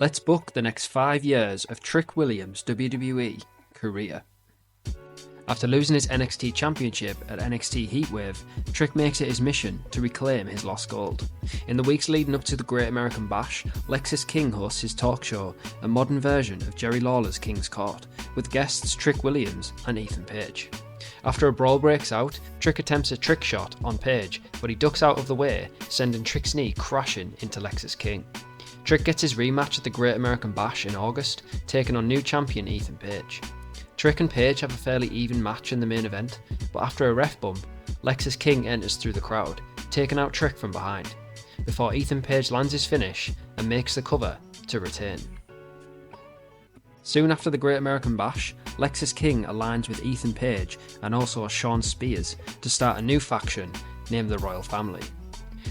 Let's book the next 5 years of Trick Williams' WWE career. After losing his NXT Championship at NXT Heatwave, Trick makes it his mission to reclaim his lost gold. In the weeks leading up to the Great American Bash, Lexis King hosts his talk show, a modern version of Jerry Lawler's King's Court, with guests Trick Williams and Ethan Page. After a brawl breaks out, Trick attempts a trick shot on Page, but he ducks out of the way, sending Trick's knee crashing into Lexis King. Trick gets his rematch at the Great American Bash in August, taking on new champion Ethan Page. Trick and Page have a fairly even match in the main event, but after a ref bump, Lexis King enters through the crowd, taking out Trick from behind, before Ethan Page lands his finish and makes the cover to retain. Soon after the Great American Bash, Lexis King aligns with Ethan Page and also Shawn Spears to start a new faction named the Royal Family.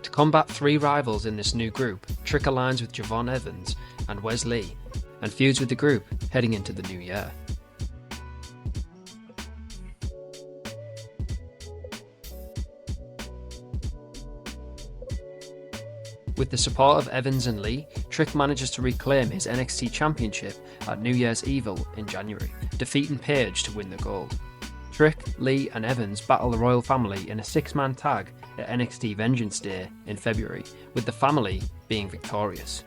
To combat 3 rivals in this new group, Trick aligns with Javon Evans and Wes Lee, and feuds with the group heading into the new year. With the support of Evans and Lee, Trick manages to reclaim his NXT Championship at New Year's Evil in January, defeating Page to win the gold. Trick, Lee and Evans battle the Royal Family in a 6-man tag at NXT Vengeance Day in February, with the family being victorious.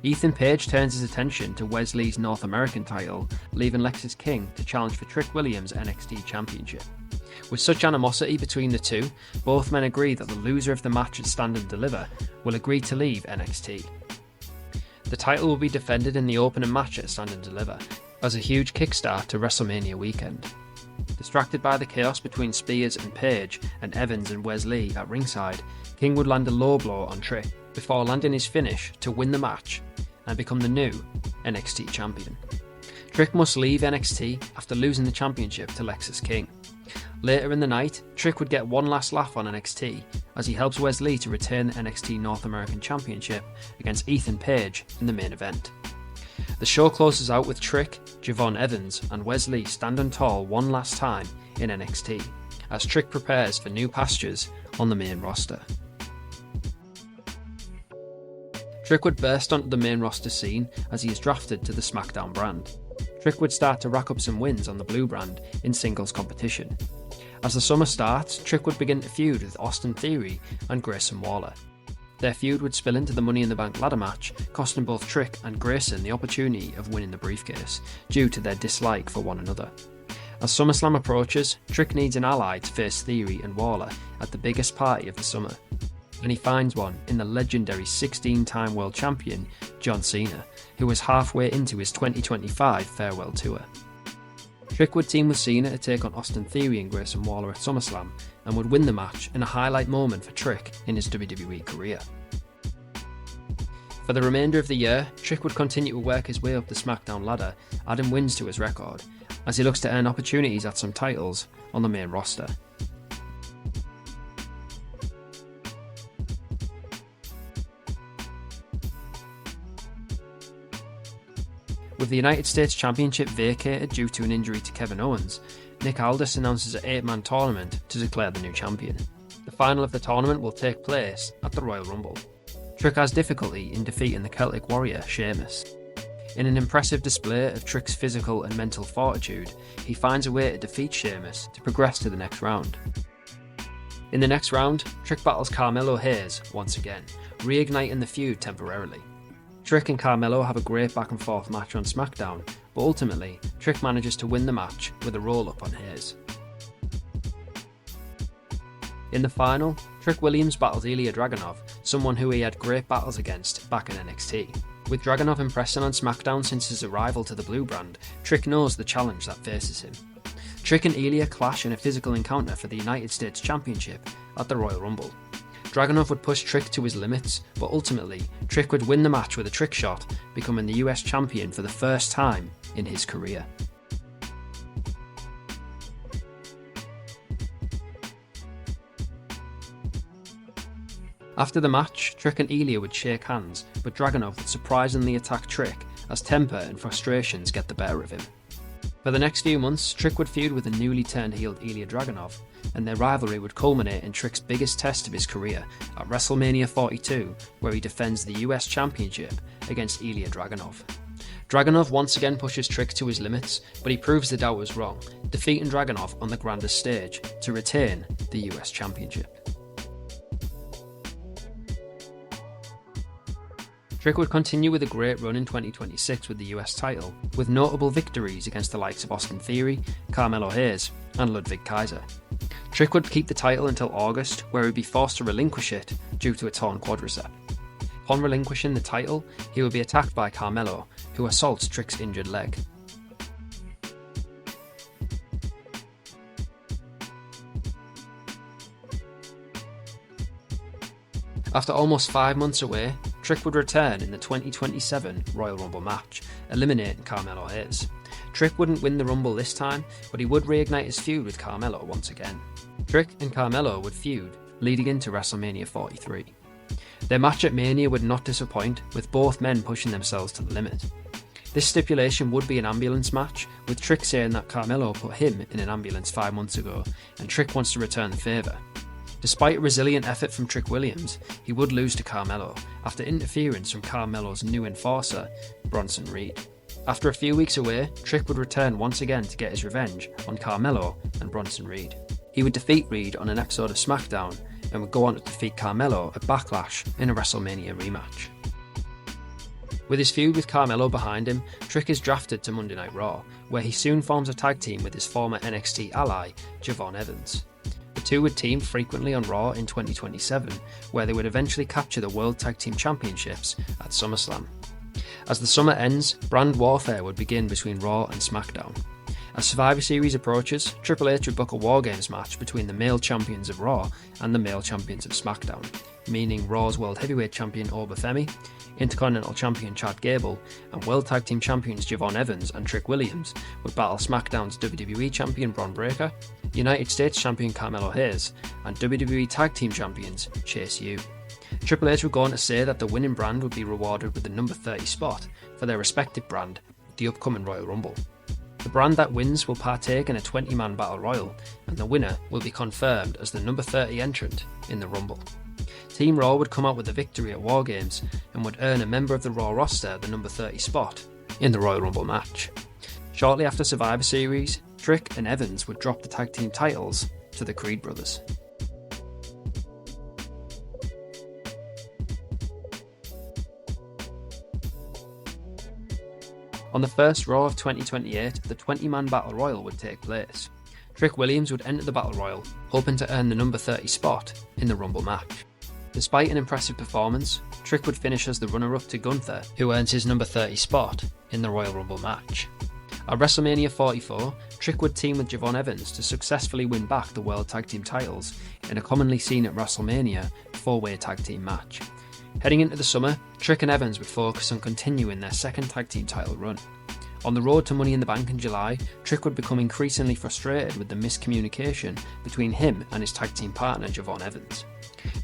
Ethan Page turns his attention to Wes Lee's North American title, leaving Lexis King to challenge for Trick Williams' NXT Championship. With such animosity between the two, both men agree that the loser of the match at Stand and Deliver will agree to leave NXT. The title will be defended in the opening match at Stand and Deliver, as a huge kickstart to Wrestlemania weekend. Distracted by the chaos between Spears and Page and Evans and Wes Lee at ringside, King would land a low blow on Trick before landing his finish to win the match and become the new NXT Champion. Trick must leave NXT after losing the championship to Lexis King. Later in the night, Trick would get one last laugh on NXT as he helps Wes Lee to retain the NXT North American Championship against Ethan Page in the main event. The show closes out with Trick, Javon Evans and Wes Lee standing tall one last time in NXT, as Trick prepares for new pastures on the main roster. Trick would burst onto the main roster scene as he is drafted to the SmackDown brand. Trick would start to rack up some wins on the Blue brand in singles competition. As the summer starts, Trick would begin to feud with Austin Theory and Grayson Waller. Their feud would spill into the Money in the Bank ladder match, costing both Trick and Grayson the opportunity of winning the briefcase, due to their dislike for one another. As SummerSlam approaches, Trick needs an ally to face Theory and Waller at the biggest party of the summer, and he finds one in the legendary 16-time world champion, John Cena, who was halfway into his 2025 farewell tour. Trick would team with Cena to take on Austin Theory and Grayson Waller at SummerSlam, and would win the match in a highlight moment for Trick in his WWE career. For the remainder of the year, Trick would continue to work his way up the SmackDown ladder, adding wins to his record, as he looks to earn opportunities at some titles on the main roster. With the United States Championship vacated due to an injury to Kevin Owens, Nick Aldis announces an 8-man tournament to declare the new champion. The final of the tournament will take place at the Royal Rumble. Trick has difficulty in defeating the Celtic Warrior, Sheamus. In an impressive display of Trick's physical and mental fortitude, he finds a way to defeat Sheamus to progress to the next round. In the next round, Trick battles Carmelo Hayes once again, reigniting the feud temporarily. Trick and Carmelo have a great back and forth match on SmackDown, but ultimately, Trick manages to win the match with a roll-up on Hayes. In the final, Trick Williams battles Ilya Dragunov, someone who he had great battles against back in NXT. With Dragunov impressing on SmackDown since his arrival to the Blue brand, Trick knows the challenge that faces him. Trick and Ilya clash in a physical encounter for the United States Championship at the Royal Rumble. Dragunov would push Trick to his limits, but ultimately, Trick would win the match with a trick shot, becoming the US champion for the first time in his career. After the match, Trick and Ilya would shake hands, but Dragunov would surprisingly attack Trick as temper and frustrations get the better of him. For the next few months, Trick would feud with the newly turned heel Ilya Dragunov, and their rivalry would culminate in Trick's biggest test of his career at Wrestlemania 42, where he defends the US Championship against Ilya Dragunov. Dragunov once again pushes Trick to his limits, but he proves the doubt was wrong, defeating Dragunov on the grandest stage to retain the US Championship. Trick would continue with a great run in 2026 with the US title, with notable victories against the likes of Austin Theory, Carmelo Hayes, and Ludwig Kaiser. Trick would keep the title until August, where he would be forced to relinquish it due to a torn quadricep. Upon relinquishing the title, he would be attacked by Carmelo, who assaults Trick's injured leg. After almost 5 months away, Trick would return in the 2027 Royal Rumble match, eliminating Carmelo Hayes. Trick wouldn't win the Rumble this time, but he would reignite his feud with Carmelo once again. Trick and Carmelo would feud, leading into WrestleMania 43. Their match at Mania would not disappoint, with both men pushing themselves to the limit. This stipulation would be an ambulance match, with Trick saying that Carmelo put him in an ambulance 5 months ago, and Trick wants to return the favour. Despite a resilient effort from Trick Williams, he would lose to Carmelo after interference from Carmelo's new enforcer, Bronson Reed. After a few weeks away, Trick would return once again to get his revenge on Carmelo and Bronson Reed. He would defeat Reed on an episode of SmackDown and would go on to defeat Carmelo at Backlash in a WrestleMania rematch. With his feud with Carmelo behind him, Trick is drafted to Monday Night Raw, where he soon forms a tag team with his former NXT ally, Javon Evans. The two would team frequently on Raw in 2027, where they would eventually capture the World Tag Team Championships at SummerSlam. As the summer ends, brand warfare would begin between Raw and SmackDown. As Survivor Series approaches, Triple H would book a War Games match between the male champions of Raw and the male champions of SmackDown, meaning Raw's World Heavyweight Champion Oba Femi, Intercontinental Champion Chad Gable, and World Tag Team Champions Javon Evans and Trick Williams would battle SmackDown's WWE Champion Bron Breakker, United States Champion Carmelo Hayes, and WWE Tag Team Champions Chase U. Triple H would go on to say that the winning brand would be rewarded with the number 30 spot for their respective brand at the upcoming Royal Rumble. The brand that wins will partake in a 20-man battle royal, and the winner will be confirmed as the number 30 entrant in the Rumble. Team Raw would come out with the victory at War Games and would earn a member of the Raw roster the number 30 spot in the Royal Rumble match. Shortly after Survivor Series, Trick and Evans would drop the tag team titles to the Creed brothers. On the first Raw of 2028, the 20-man Battle Royal would take place. Trick Williams would enter the Battle Royal, hoping to earn the number 30 spot in the Rumble match. Despite an impressive performance, Trick would finish as the runner-up to Gunther, who earns his number 30 spot in the Royal Rumble match. At WrestleMania 44, Trick would team with Javon Evans to successfully win back the World Tag Team titles in a commonly seen at WrestleMania 4-way tag team match. Heading into the summer, Trick and Evans would focus on continuing their second tag team title run. On the road to Money in the Bank in July, Trick would become increasingly frustrated with the miscommunication between him and his tag team partner Javon Evans.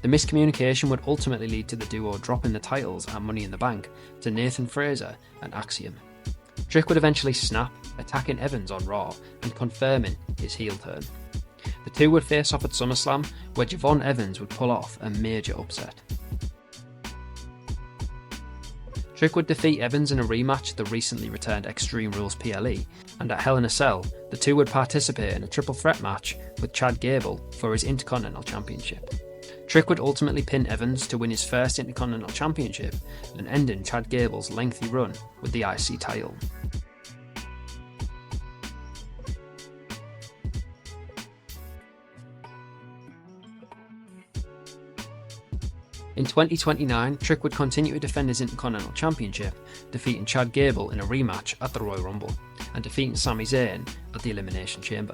The miscommunication would ultimately lead to the duo dropping the titles at Money in the Bank to Nathan Frazer and Axiom. Trick would eventually snap, attacking Evans on Raw and confirming his heel turn. The two would face off at SummerSlam, where Javon Evans would pull off a major upset. Trick would defeat Evans in a rematch at the recently returned Extreme Rules PLE, and at Hell in a Cell, the two would participate in a triple threat match with Chad Gable for his Intercontinental Championship. Trick would ultimately pin Evans to win his first Intercontinental Championship and ending Chad Gable's lengthy run with the IC title. In 2029, Trick would continue to defend his Intercontinental Championship, defeating Chad Gable in a rematch at the Royal Rumble, and defeating Sami Zayn at the Elimination Chamber.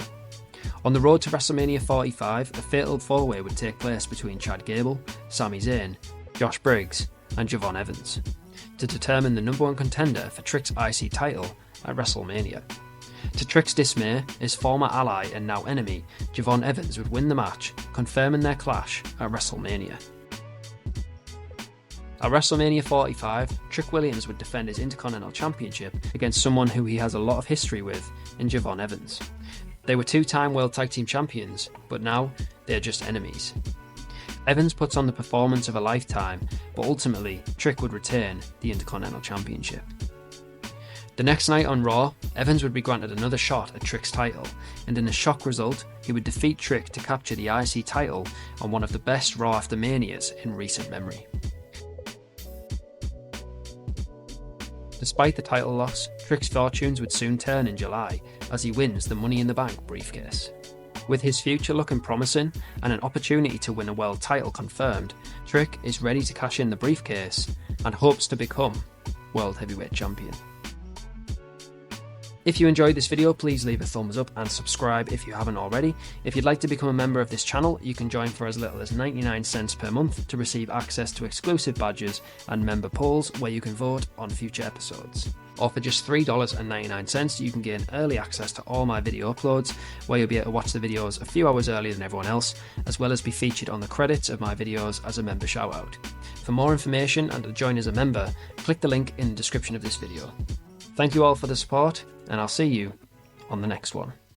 On the road to WrestleMania 45, a fatal four-way would take place between Chad Gable, Sami Zayn, Josh Briggs, and Javon Evans, to determine the number one contender for Trick's IC title at WrestleMania. To Trick's dismay, his former ally and now enemy, Javon Evans, would win the match, confirming their clash at WrestleMania. At WrestleMania 45, Trick Williams would defend his Intercontinental Championship against someone who he has a lot of history with in Javon Evans. They were two-time World Tag Team Champions, but now they're just enemies. Evans puts on the performance of a lifetime, but ultimately Trick would retain the Intercontinental Championship. The next night on Raw, Evans would be granted another shot at Trick's title, and in a shock result, he would defeat Trick to capture the IC title on one of the best Raw After Manias in recent memory. Despite the title loss, Trick's fortunes would soon turn in July as he wins the Money in the Bank briefcase. With his future looking promising and an opportunity to win a world title confirmed, Trick is ready to cash in the briefcase and hopes to become World Heavyweight Champion. If you enjoyed this video, please leave a thumbs up and subscribe if you haven't already. If you'd like to become a member of this channel, you can join for as little as 99 cents per month to receive access to exclusive badges and member polls where you can vote on future episodes. Or for just $3.99, you can gain early access to all my video uploads, where you'll be able to watch the videos a few hours earlier than everyone else, as well as be featured on the credits of my videos as a member shoutout. For more information and to join as a member, click the link in the description of this video. Thank you all for the support, and I'll see you on the next one.